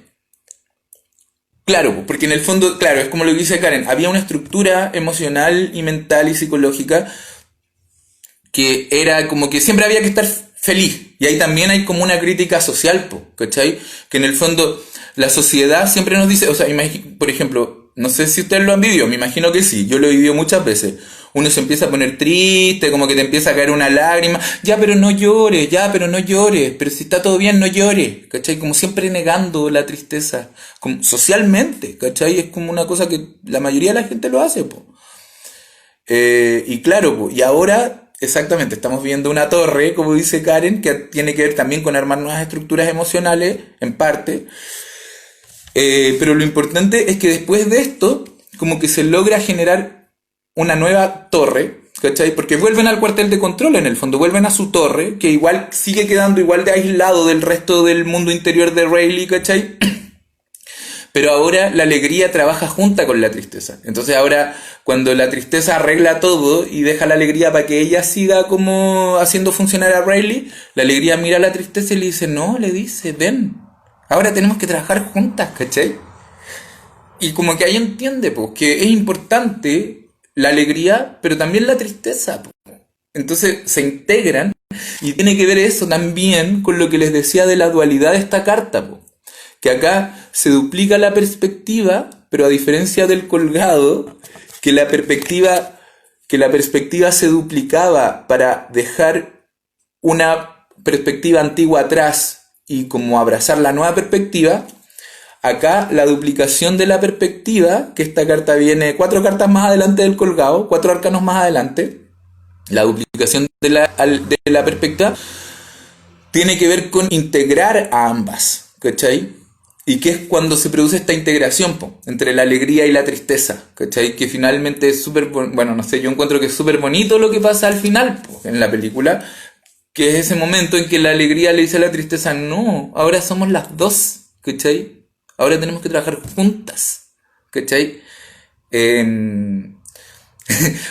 A: Claro, porque en el fondo, claro, es como lo que dice Karen, había una estructura emocional y mental y psicológica que era como que siempre había que estar feliz. Y ahí también hay como una crítica social, ¿cachai? Que en el fondo la sociedad siempre nos dice, o sea, por ejemplo, no sé si ustedes lo han vivido, me imagino que sí, yo lo he vivido muchas veces. Uno se empieza a poner triste, como que te empieza a caer una lágrima, ya pero no llores, pero si está todo bien no llores, ¿cachai? Como siempre negando la tristeza, como socialmente, ¿cachai? Es como una cosa que la mayoría de la gente lo hace, y claro, y ahora... Exactamente, estamos viendo una torre, como dice Karen, que tiene que ver también con armar nuevas estructuras emocionales, en parte. Pero lo importante es que después de esto, como que se logra generar una nueva torre, ¿cachai? Porque vuelven al cuartel de control en el fondo, vuelven a su torre, que igual sigue quedando igual de aislado del resto del mundo interior de Riley, ¿cachai? Pero ahora la alegría trabaja junta con la tristeza. Entonces ahora cuando la tristeza arregla todo y deja la alegría para que ella siga como haciendo funcionar a Riley, la alegría mira a la tristeza y le dice, no, le dice, ven, ahora tenemos que trabajar juntas, ¿cachai? Y como que ahí entiende, pues, que es importante la alegría, pero también la tristeza, pues. Entonces se integran y tiene que ver eso también con lo que les decía de la dualidad de esta carta, pues. Que acá se duplica la perspectiva, pero a diferencia del colgado, que la perspectiva se duplicaba para dejar una perspectiva antigua atrás y como abrazar la nueva perspectiva, acá la duplicación de la perspectiva, que esta carta viene 4 cartas más adelante del colgado, 4 arcanos más adelante, la duplicación de la perspectiva tiene que ver con integrar a ambas, ¿cachai? Y que es cuando se produce esta integración po, entre la alegría y la tristeza, ¿cachai? Que finalmente es súper, bueno, no sé, yo encuentro que es súper bonito lo que pasa al final po, en la película, que es ese momento en que la alegría le dice a la tristeza, no, ahora somos las dos, ¿cachai? Ahora tenemos que trabajar juntas, ¿cachai?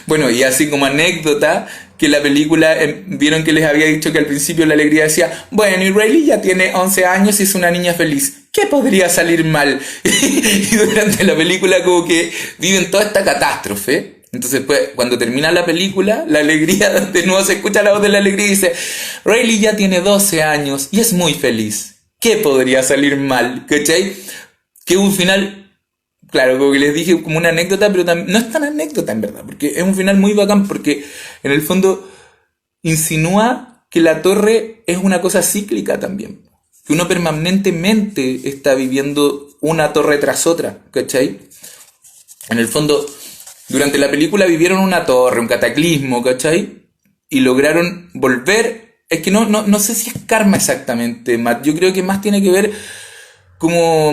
A: Bueno, y así como anécdota, que la película, vieron que les había dicho que al principio la alegría decía, bueno, y Riley ya tiene 11 años y es una niña feliz. ¿Qué podría salir mal? Y durante la película como que viven toda esta catástrofe. Entonces pues, cuando termina la película, la alegría, de nuevo se escucha la voz de la alegría y dice, Riley ya tiene 12 años y es muy feliz. ¿Qué podría salir mal? ¿Cachai? Que un final... Claro, como que les dije como una anécdota, pero no es tan anécdota en verdad, porque es un final muy bacán, porque en el fondo insinúa que la torre es una cosa cíclica también, que uno permanentemente está viviendo una torre tras otra, ¿cachai? En el fondo, durante la película vivieron una torre, un cataclismo, ¿cachai? Y lograron volver, es que no sé si es karma exactamente, Matt, yo creo que más tiene que ver como...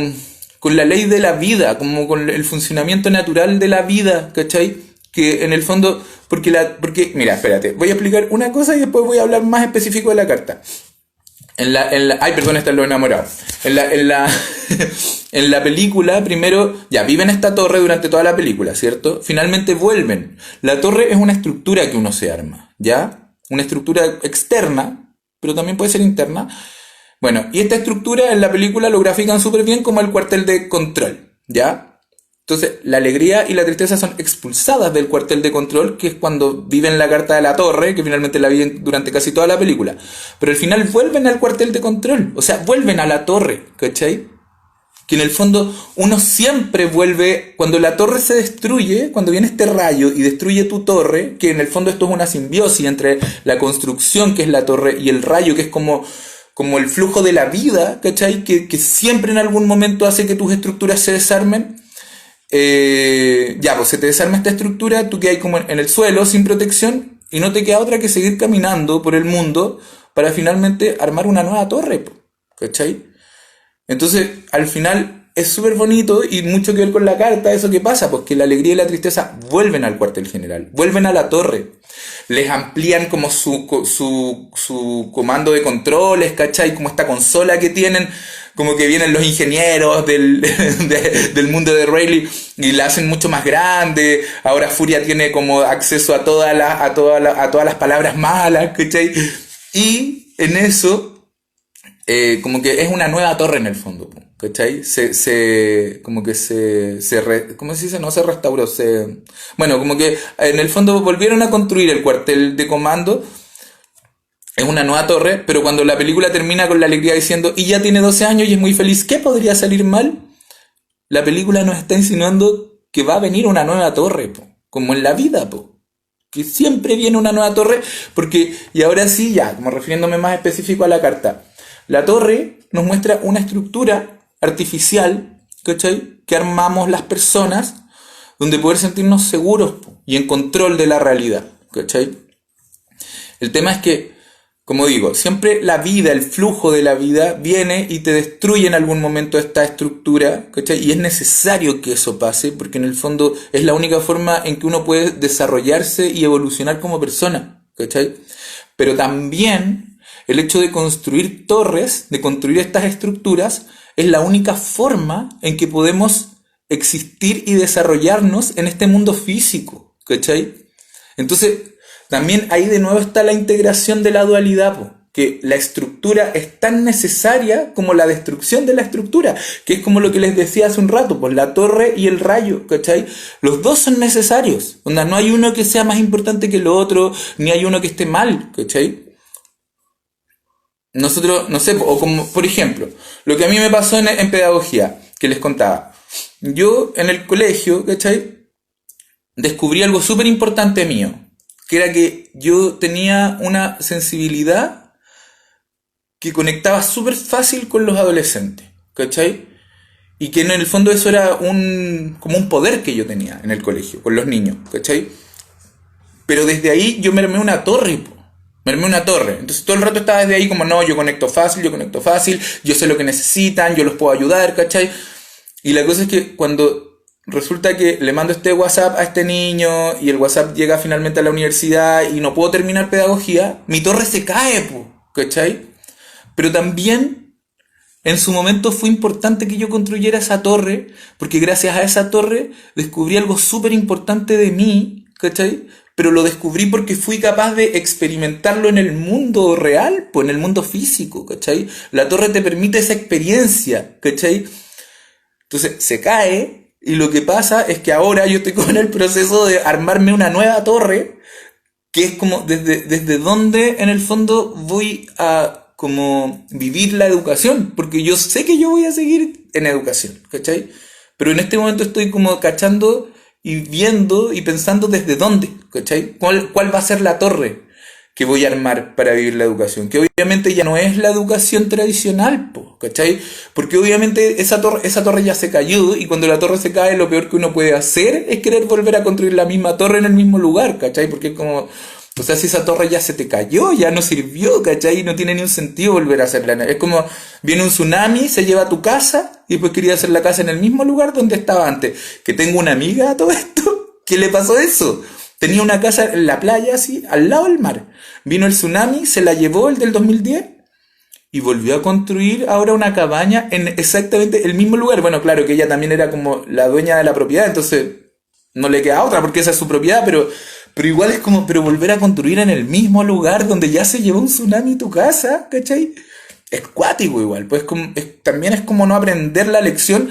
A: con la ley de la vida, como con el funcionamiento natural de la vida, ¿cachai? Que en el fondo, porque mira, espérate, voy a explicar una cosa y después voy a hablar más específico de la carta. Ay, perdón, está lo enamorado. En la película, primero, ya viven en esta torre durante toda la película, ¿cierto? Finalmente vuelven. La torre es una estructura que uno se arma, ¿ya? Una estructura externa, pero también puede ser interna. Bueno, y esta estructura en la película lo grafican súper bien como el cuartel de control, ¿ya? Entonces, la alegría y la tristeza son expulsadas del cuartel de control, que es cuando viven la carta de la torre, que finalmente la viven durante casi toda la película. Pero al final vuelven al cuartel de control, o sea, vuelven a la torre, ¿cachai? Que en el fondo uno siempre vuelve, cuando la torre se destruye, cuando viene este rayo y destruye tu torre, que en el fondo esto es una simbiosis entre la construcción que es la torre y el rayo que es como el flujo de la vida, ¿cachai? Que siempre en algún momento hace que tus estructuras se desarmen. Pues se te desarma esta estructura, tú quedas como en el suelo, sin protección, y no te queda otra que seguir caminando por el mundo para finalmente armar una nueva torre, ¿cachai? Entonces, al final es súper bonito y mucho que ver con la carta, eso que pasa, pues que la alegría y la tristeza vuelven al cuartel general, vuelven a la torre. Les amplían como su comando de controles, ¿cachai? Como esta consola que tienen, como que vienen los ingenieros del mundo de Riley y la hacen mucho más grande. Ahora Furia tiene como acceso a todas las palabras malas, ¿cachai? Y en eso, como que es una nueva torre en el fondo, ¿cachai? ¿Cómo se dice? No se restauró, bueno, como que en el fondo volvieron a construir el cuartel de comando. Es una nueva torre, pero cuando la película termina con la alegría diciendo, y ya tiene 12 años y es muy feliz, ¿qué podría salir mal? La película nos está insinuando que va a venir una nueva torre, como en la vida, que siempre viene una nueva torre, porque, y ahora sí, ya, como refiriéndome más específico a la carta, la torre nos muestra una estructura artificial, ¿cachai? Que armamos las personas, donde poder sentirnos seguros y en control de la realidad, ¿cachai? El tema es que, como digo, siempre la vida, el flujo de la vida viene y te destruye en algún momento esta estructura, ¿cachai? Y es necesario que eso pase, porque en el fondo es la única forma en que uno puede desarrollarse y evolucionar como persona, ¿cachai? Pero también el hecho de construir torres, de construir estas estructuras, es la única forma en que podemos existir y desarrollarnos en este mundo físico, ¿cachai? Entonces, también ahí de nuevo está la integración de la dualidad, que la estructura es tan necesaria como la destrucción de la estructura, que es como lo que les decía hace un rato, pues la torre y el rayo, ¿cachai? Los dos son necesarios, no hay uno que sea más importante que el otro, ni hay uno que esté mal, ¿cachai? Nosotros, no sé, o como, por ejemplo, lo que a mí me pasó en pedagogía, que les contaba. Yo en el colegio, ¿cachai? Descubrí algo súper importante mío, que era que yo tenía una sensibilidad que conectaba súper fácil con los adolescentes, ¿cachai? Y que en el fondo eso era como un poder que yo tenía en el colegio, con los niños, ¿cachai? Pero desde ahí yo me armé una torre, Me armé una torre. Entonces todo el rato estaba desde ahí como, no, yo conecto fácil, yo sé lo que necesitan, yo los puedo ayudar, ¿cachai? Y la cosa es que cuando resulta que le mando este WhatsApp a este niño y el WhatsApp llega finalmente a la universidad y no puedo terminar pedagogía, mi torre se cae, po, ¿cachai? Pero también en su momento fue importante que yo construyera esa torre, porque gracias a esa torre descubrí algo súper importante de mí, ¿cachai? Pero lo descubrí porque fui capaz de experimentarlo en el mundo real, pues en el mundo físico, ¿cachai? La torre te permite esa experiencia, ¿cachai? Entonces se cae y lo que pasa es que ahora yo estoy con el proceso de armarme una nueva torre, que es como desde donde en el fondo voy a como vivir la educación, porque yo sé que yo voy a seguir en educación, ¿cachai? Pero en este momento estoy como cachando y viendo y pensando desde dónde, ¿cachai? ¿Cuál va a ser la torre que voy a armar para vivir la educación? Que obviamente ya no es la educación tradicional, ¿cachai? Porque obviamente esa torre ya se cayó, y cuando la torre se cae lo peor que uno puede hacer es querer volver a construir la misma torre en el mismo lugar, ¿cachai? Porque es como, o sea, si esa torre ya se te cayó, ya no sirvió, ¿cachai? No tiene ni un sentido volver a hacerla. Es como, viene un tsunami, se lleva a tu casa, y después quería hacer la casa en el mismo lugar donde estaba antes. Que tengo una amiga a todo esto, que le pasó eso. Tenía una casa en la playa, así, al lado del mar. Vino el tsunami, se la llevó, el del 2010, y volvió a construir ahora una cabaña en exactamente el mismo lugar. Bueno, claro que ella también era como la dueña de la propiedad, entonces no le queda otra porque esa es su propiedad, pero igual es como, pero volver a construir en el mismo lugar donde ya se llevó un tsunami tu casa, ¿cachai? Es cuático igual, pues también es como no aprender la lección,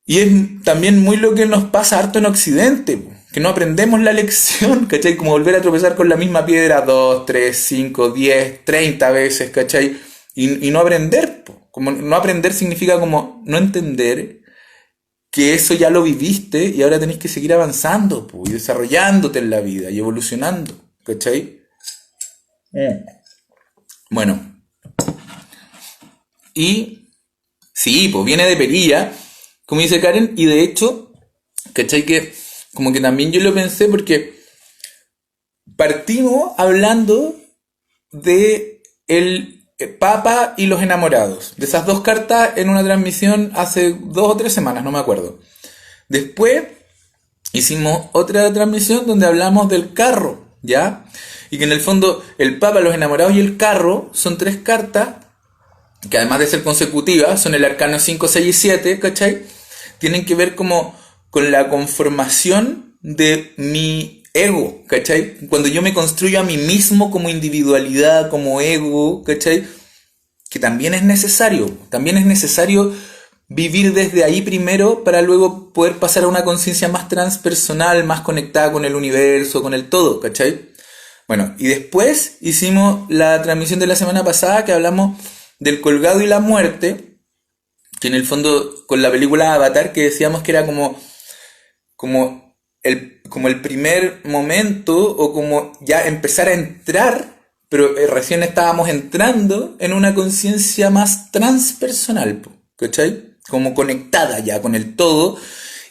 A: y es también muy lo que nos pasa harto en Occidente, po, que no aprendemos la lección, ¿cachai? Como volver a tropezar con la misma piedra 2, 3, 5, 10, 30 veces, ¿cachai? Y no aprender, po. Como no aprender significa como no entender que eso ya lo viviste y ahora tenés que seguir avanzando, po, y desarrollándote en la vida y evolucionando, ¿cachai? Bueno, y sí, pues viene de perilla, como dice Karen, y de hecho, ¿cachai? Que como que también yo lo pensé porque partimos hablando de el Papa y los enamorados, de esas dos cartas en una transmisión hace 2 o 3 semanas, no me acuerdo. Después hicimos otra transmisión donde hablamos del carro, ¿ya? Y que en el fondo el Papa, los enamorados y el carro son 3 cartas que además de ser consecutivas, son el arcano 5, 6 y 7, ¿cachai? Tienen que ver como con la conformación de mi ego, ¿cachai? Cuando yo me construyo a mí mismo como individualidad, como ego, ¿cachai? Que también es necesario vivir desde ahí primero para luego poder pasar a una conciencia más transpersonal, más conectada con el universo, con el todo, ¿cachai? Bueno, y después hicimos la transmisión de la semana pasada que hablamos del colgado y la muerte, que en el fondo con la película Avatar, que decíamos que era como el primer momento, o como ya empezar a entrar, pero recién estábamos entrando en una conciencia más transpersonal, ¿cachai? Como conectada ya con el todo,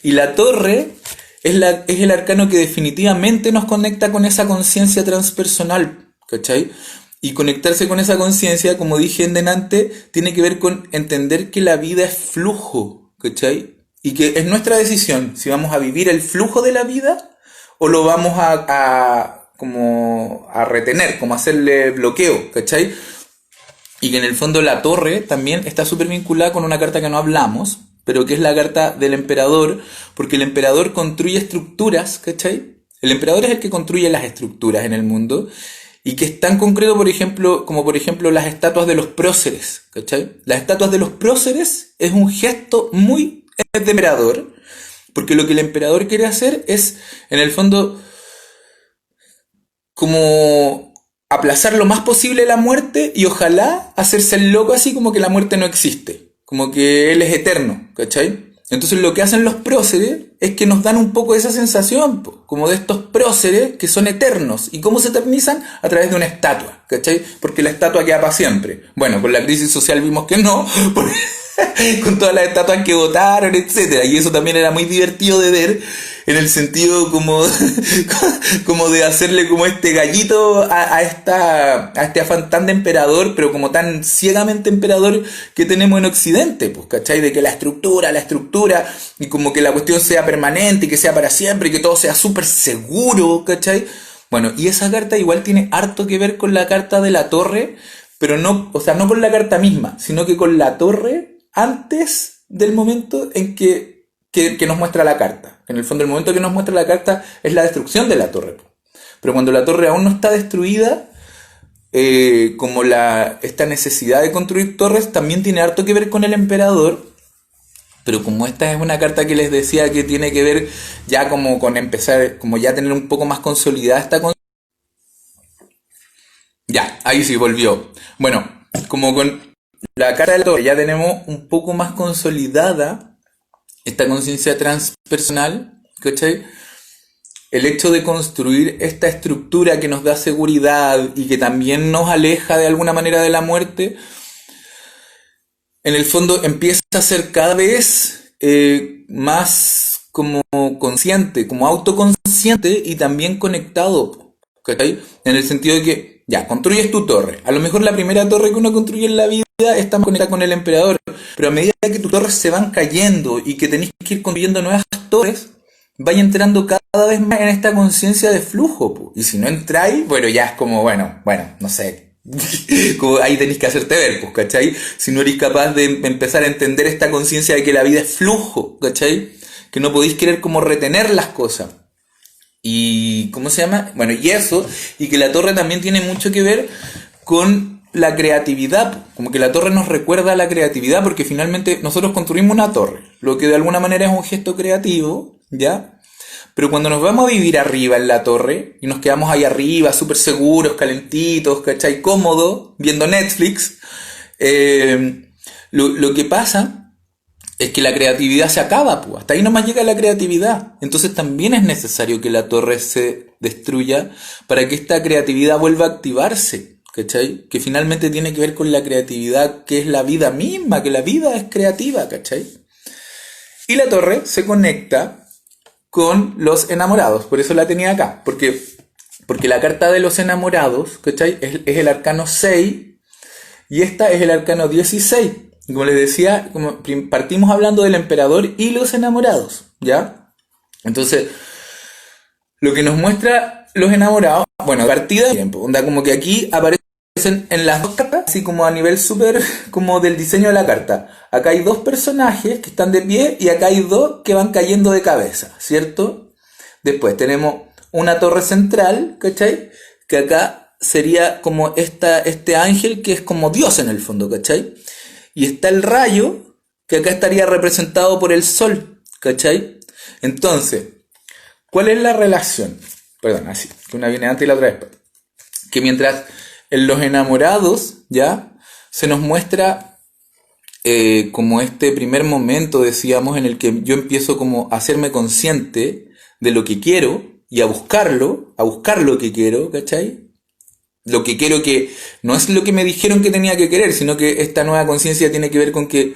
A: y la torre es el arcano que definitivamente nos conecta con esa conciencia transpersonal, ¿cachai? Y conectarse con esa conciencia, como dije en delante, tiene que ver con entender que la vida es flujo, ¿cachai? Y que es nuestra decisión si vamos a vivir el flujo de la vida o lo vamos a retener, como hacerle bloqueo, ¿cachai? Y que en el fondo la torre también está súper vinculada con una carta que no hablamos, pero que es la carta del emperador, porque el emperador construye estructuras, ¿cachai? El emperador es el que construye las estructuras en el mundo, y que es tan concreto, por ejemplo, como por ejemplo las estatuas de los próceres, ¿cachai? Las estatuas de los próceres es un gesto muy de emperador, porque lo que el emperador quiere hacer es, en el fondo, como aplazar lo más posible la muerte y ojalá hacerse el loco así como que la muerte no existe, como que él es eterno, ¿cachai? Entonces lo que hacen los próceres es que nos dan un poco esa sensación, como de estos próceres que son eternos. ¿Y cómo se eternizan? A través de una estatua, ¿cachai? Porque la estatua queda para siempre. Bueno, con la crisis social vimos que no, con todas las estatuas que votaron, etcétera. Y eso también era muy divertido de ver, en el sentido como, como de hacerle como este gallito a este afán tan de emperador, pero como tan ciegamente emperador que tenemos en Occidente, pues, ¿cachai? De que la estructura, y como que la cuestión sea permanente, y que sea para siempre, y que todo sea súper seguro, ¿cachai? Bueno, y esa carta igual tiene harto que ver con la carta de la torre, pero no, o sea, no con la carta misma, sino que con la torre antes del momento en que nos muestra la carta. En el fondo, el momento que nos muestra la carta es la destrucción de la torre. Pero cuando la torre aún no está destruida, como esta necesidad de construir torres también tiene harto que ver con el emperador. Pero como esta es una carta que les decía que tiene que ver ya como con empezar, como ya tener un poco más consolidada esta. Ya, ahí sí volvió. Bueno, como con la carta de la torre ya tenemos un poco más consolidada esta conciencia transpersonal, ¿cachai? El hecho de construir esta estructura que nos da seguridad y que también nos aleja de alguna manera de la muerte, en el fondo empieza a ser cada vez más como consciente, como autoconsciente y también conectado, ¿cachai? En el sentido de que, ya, construyes tu torre. A lo mejor la primera torre que uno construye en la vida está más conectada con el emperador, pero a medida que tus torres se van cayendo y que tenés que ir construyendo nuevas torres, vaya entrando cada vez más en esta conciencia de flujo, po. Y si no entráis, bueno, ya es como, bueno, no sé. Como ahí tenéis que hacerte ver, pues, ¿cachai? Si no eres capaz de empezar a entender esta conciencia de que la vida es flujo, ¿cachai? Que no podéis querer como retener las cosas. Y, ¿cómo se llama? Bueno, y eso, y que la torre también tiene mucho que ver con la creatividad, como que la torre nos recuerda a la creatividad, porque finalmente nosotros construimos una torre, lo que de alguna manera es un gesto creativo, ¿ya? Pero cuando nos vamos a vivir arriba en la torre, y nos quedamos ahí arriba, súper seguros, calentitos, ¿cachai? Cómodos, viendo Netflix, lo que pasa es que la creatividad se acaba, pues. Hasta ahí nomás llega la creatividad. Entonces también es necesario que la torre se destruya para que esta creatividad vuelva a activarse, ¿cachai? Que finalmente tiene que ver con la creatividad que es la vida misma, que la vida es creativa, ¿cachai? Y la torre se conecta con los enamorados, por eso la tenía acá, porque la carta de los enamorados, ¿cachai? Es el arcano 6 y esta es el arcano 16. Como les decía, como partimos hablando del emperador y los enamorados, ¿ya? Entonces, lo que nos muestra los enamorados, bueno, partida de tiempo, onda como que aquí aparecen en las dos cartas, así como a nivel súper como del diseño de la carta. Acá hay dos personajes que están de pie y acá hay dos que van cayendo de cabeza, ¿cierto? Después tenemos una torre central, ¿cachai? Que acá sería como este ángel que es como Dios en el fondo, ¿cachai? Y está el rayo, que acá estaría representado por el sol, ¿cachai? Entonces, ¿cuál es la relación? Perdón, así, que una viene antes y la otra después. Que mientras en los enamorados, ¿ya? Se nos muestra como este primer momento, decíamos, en el que yo empiezo como a hacerme consciente de lo que quiero y a buscar lo que quiero, ¿cachai? Lo que quiero, que no es lo que me dijeron que tenía que querer, sino que esta nueva conciencia tiene que ver con que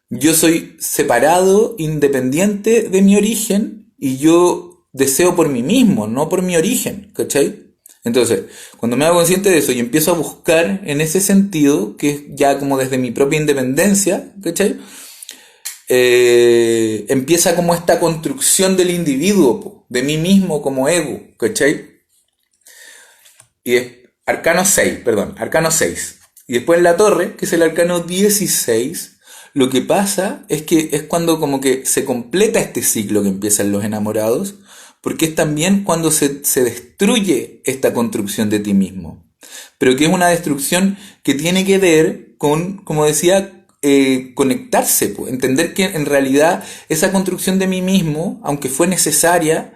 A: yo soy separado, independiente de mi origen, y yo deseo por mí mismo, no por mi origen, ¿cachai? Entonces, cuando me hago consciente de eso y empiezo a buscar en ese sentido, que es ya como desde mi propia independencia, ¿cachai? Empieza como esta construcción del individuo, de mí mismo como ego, ¿cachai? Y es arcano 6. Y después en la torre, que es el arcano 16, lo que pasa es que es cuando como que se completa este ciclo que empiezan los enamorados, porque es también cuando se destruye esta construcción de ti mismo. Pero que es una destrucción que tiene que ver con, como decía, conectarse, pues, entender que en realidad esa construcción de mí mismo, aunque fue necesaria,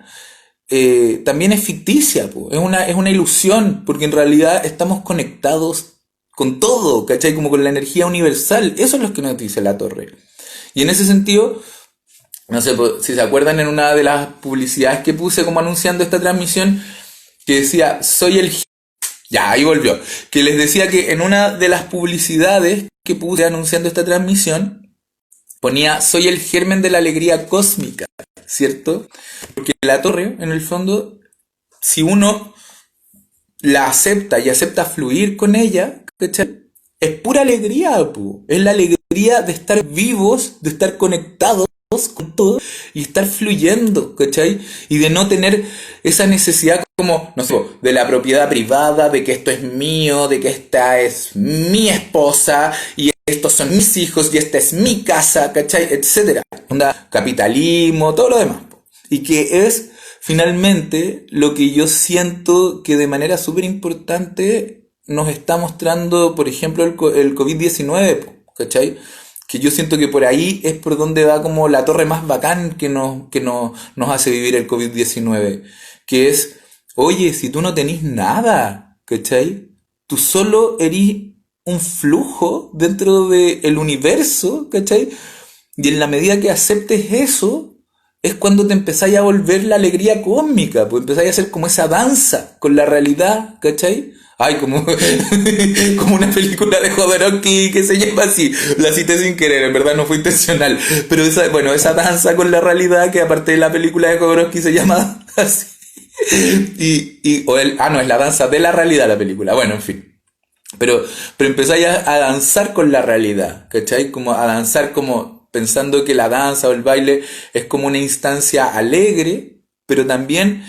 A: también es ficticia, pues. Es una ilusión, porque en realidad estamos conectados con todo, ¿cachai? Como con la energía universal. Eso es lo que nos dice la torre. Y en ese sentido, no sé si se acuerdan, en una de las publicidades que puse como anunciando esta transmisión, que decía, soy el... Ya, ahí volvió. Que les decía que en una de las publicidades que puse anunciando esta transmisión, ponía, soy el germen de la alegría cósmica, ¿cierto? Porque la torre, en el fondo, si uno la acepta y acepta fluir con ella, ¿cachai? Es pura alegría, po. Es la alegría de estar vivos, de estar conectados con todo y estar fluyendo, ¿cachai? Y de no tener esa necesidad como, no sé, de la propiedad privada, de que esto es mío, de que esta es mi esposa y estos son mis hijos y esta es mi casa, ¿cachai? Etcétera. Onda, capitalismo, todo lo demás. Po. Y que es finalmente lo que yo siento que de manera súper importante nos está mostrando, por ejemplo, el COVID-19, po, ¿cachai? Que yo siento que por ahí es por donde va como la torre más bacán nos hace vivir el COVID-19. Que es, oye, si tú no tenés nada, ¿cachai? Tú solo erís un flujo dentro del universo, ¿cachai? Y en la medida que aceptes eso, es cuando te empezáis a volver la alegría cósmica, pues empezáis a hacer como esa danza con la realidad, ¿cachai? Ay, como, como una película de Jodorowsky que se llama así. La cité sin querer, en verdad no fue intencional. Pero esa danza con la realidad que aparte de la película de Jodorowsky se llama así. No, es la danza de la realidad la película. Bueno, en fin. Pero empezáis a danzar con la realidad, ¿cachai? Como a danzar como pensando que la danza o el baile es como una instancia alegre, pero también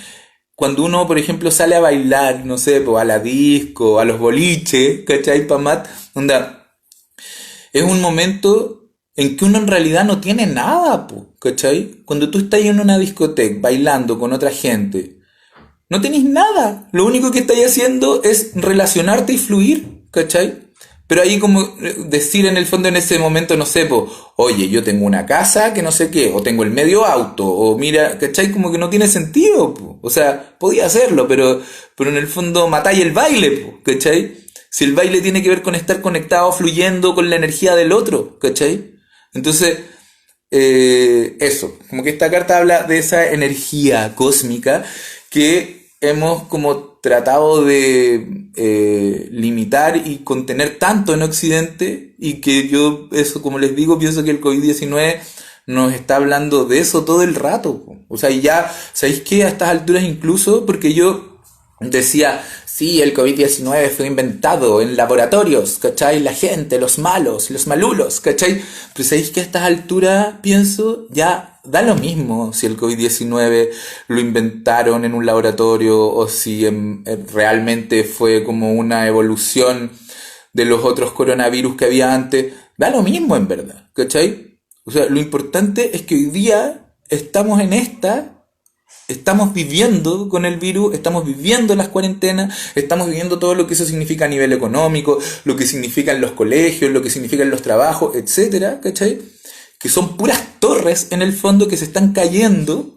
A: cuando uno, por ejemplo, sale a bailar, no sé, pues a la disco, a los boliches, ¿cachai? Pamat, onda, es un momento en que uno en realidad no tiene nada, pues, ¿cachai? Cuando tú estás en una discoteca bailando con otra gente, no tenés nada. Lo único que estáis haciendo es relacionarte y fluir, ¿cachai? Pero ahí como decir en el fondo en ese momento, no sé, pues, oye, yo tengo una casa que no sé qué, o tengo el medio auto, o mira, ¿cachai? Como que no tiene sentido, po. O sea, podía hacerlo, pero en el fondo matáis el baile, po, ¿cachai? Si el baile tiene que ver con estar conectado, fluyendo con la energía del otro, ¿cachai? Entonces, eso, como que esta carta habla de esa energía cósmica que hemos como tratado de limitar y contener tanto en Occidente y que yo, eso como les digo, pienso que el COVID-19 nos está hablando de eso todo el rato. Po. O sea, y ya, ¿sabéis qué? A estas alturas incluso, porque yo decía, sí, el COVID-19 fue inventado en laboratorios, ¿cachai? La gente, los malos, los malulos, ¿cachai? Pero ¿sabéis que a estas alturas pienso, ya da lo mismo si el COVID-19 lo inventaron en un laboratorio o si realmente fue como una evolución de los otros coronavirus que había antes? Da lo mismo en verdad, ¿cachai? O sea, lo importante es que hoy día estamos estamos viviendo con el virus, estamos viviendo las cuarentenas, estamos viviendo todo lo que eso significa a nivel económico, lo que significa en los colegios, lo que significa en los trabajos, etcétera, ¿cachai? Que son puras torres en el fondo que se están cayendo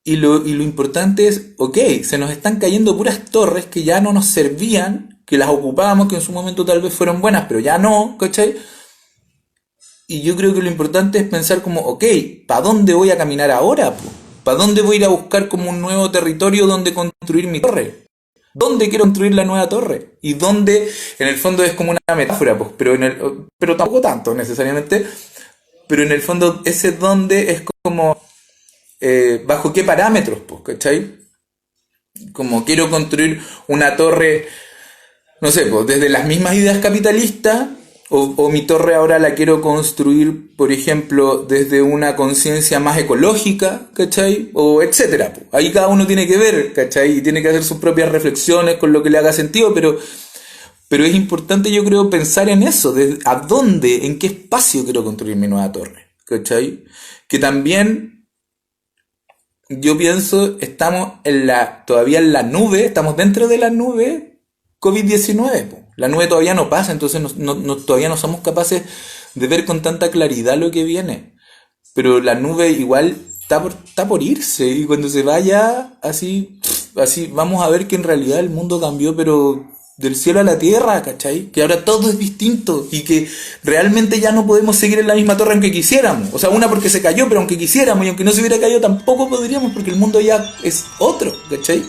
A: y lo importante es, ok, se nos están cayendo puras torres que ya no nos servían, que las ocupábamos, que en su momento tal vez fueron buenas, pero ya no, ¿cachai? Y yo creo que lo importante es pensar como, ok, ¿para dónde voy a caminar ahora? ¿Para dónde voy a ir a buscar como un nuevo territorio donde construir mi torre? ¿Dónde quiero construir la nueva torre? Y dónde, en el fondo es como una metáfora, pues, pero tampoco tanto necesariamente. Pero en el fondo ese dónde es como bajo qué parámetros, pues, ¿cachai? Como quiero construir una torre, no sé, pues desde las mismas ideas capitalistas, o mi torre ahora la quiero construir, por ejemplo, desde una conciencia más ecológica, ¿cachai? O etcétera. Pues. Ahí cada uno tiene que ver, ¿cachai? Y tiene que hacer sus propias reflexiones con lo que le haga sentido, pero es importante, yo creo, pensar en eso, de a dónde, en qué espacio quiero construir mi nueva torre, ¿cachai? Que también, yo pienso, estamos todavía en la nube, estamos dentro de la nube COVID-19, po. La nube todavía no pasa, entonces todavía no somos capaces de ver con tanta claridad lo que viene, pero la nube igual está por irse, y cuando se vaya, así vamos a ver que en realidad el mundo cambió, pero del cielo a la tierra, ¿cachai? Que ahora todo es distinto y que realmente ya no podemos seguir en la misma torre aunque quisiéramos. O sea, una porque se cayó, pero aunque quisiéramos y aunque no se hubiera caído tampoco podríamos porque el mundo ya es otro, ¿cachai?